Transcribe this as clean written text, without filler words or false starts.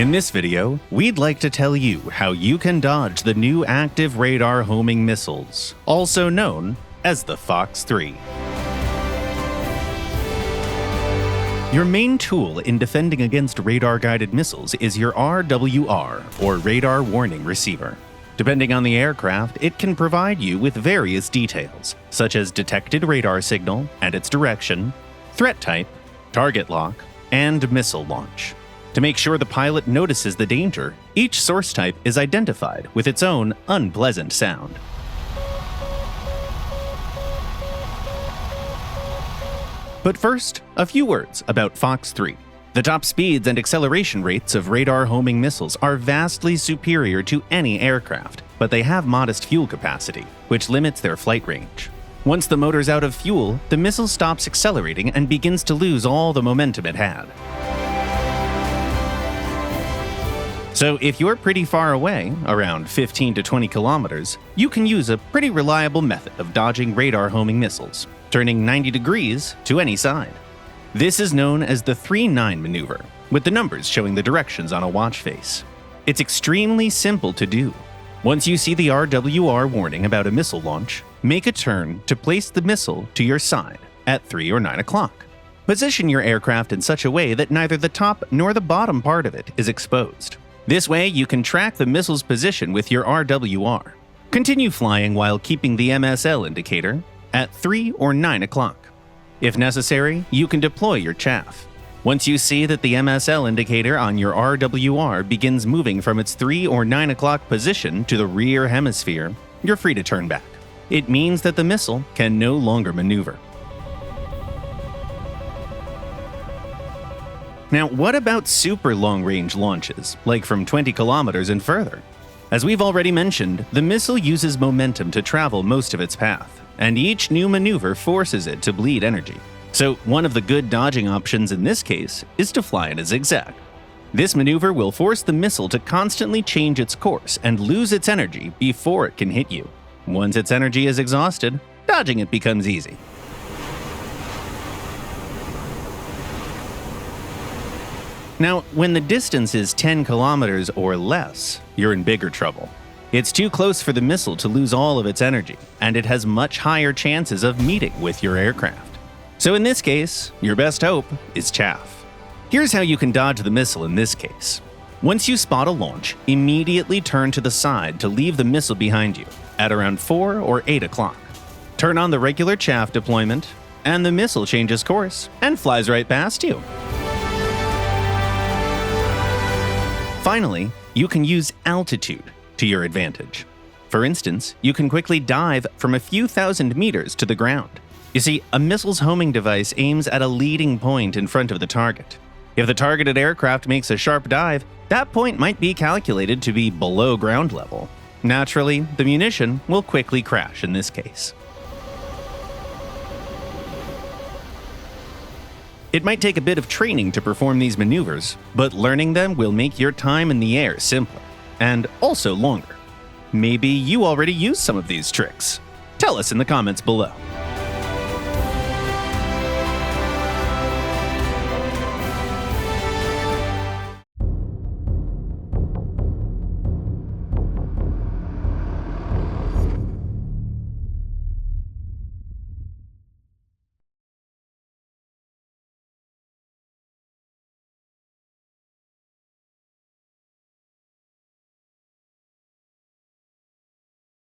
In this video, we'd like to tell you how you can dodge the new active radar homing missiles, also known as the FOX-3. Your main tool in defending against radar-guided missiles is your RWR, or Radar Warning Receiver. Depending on the aircraft, it can provide you with various details, such as detected radar signal and its direction, threat type, target lock, and missile launch. To make sure the pilot notices the danger, each source type is identified with its own unpleasant sound. But first, a few words about FOX-3. The top speeds and acceleration rates of radar homing missiles are vastly superior to any aircraft, but they have modest fuel capacity, which limits their flight range. Once the motor's out of fuel, the missile stops accelerating and begins to lose all the momentum it had. So if you're pretty far away, around 15 to 20 kilometers, you can use a pretty reliable method of dodging radar homing missiles, turning 90 degrees to any side. This is known as the 3-9 maneuver, with the numbers showing the directions on a watch face. It's extremely simple to do. Once you see the RWR warning about a missile launch, make a turn to place the missile to your side at 3 or 9 o'clock. Position your aircraft in such a way that neither the top nor the bottom part of it is exposed. This way, you can track the missile's position with your RWR. Continue flying while keeping the MSL indicator at 3 or 9 o'clock. If necessary, you can deploy your chaff. Once you see that the MSL indicator on your RWR begins moving from its 3 or 9 o'clock position to the rear hemisphere, you're free to turn back. It means that the missile can no longer maneuver. Now, what about super long-range launches, like from 20 kilometers and further? As we've already mentioned, the missile uses momentum to travel most of its path, and each new maneuver forces it to bleed energy. So one of the good dodging options in this case is to fly in a zigzag. This maneuver will force the missile to constantly change its course and lose its energy before it can hit you. Once its energy is exhausted, dodging it becomes easy. Now, when the distance is 10 kilometers or less, you're in bigger trouble. It's too close for the missile to lose all of its energy, and it has much higher chances of meeting with your aircraft. So in this case, your best hope is chaff. Here's how you can dodge the missile in this case. Once you spot a launch, immediately turn to the side to leave the missile behind you at around 4 or 8 o'clock. Turn on the regular chaff deployment, and the missile changes course and flies right past you. Finally, you can use altitude to your advantage. For instance, you can quickly dive from a few thousand meters to the ground. You see, a missile's homing device aims at a leading point in front of the target. If the targeted aircraft makes a sharp dive, that point might be calculated to be below ground level. Naturally, the munition will quickly crash in this case. It might take a bit of training to perform these maneuvers, but learning them will make your time in the air simpler, and also longer. Maybe you already use some of these tricks. Tell us in the comments below.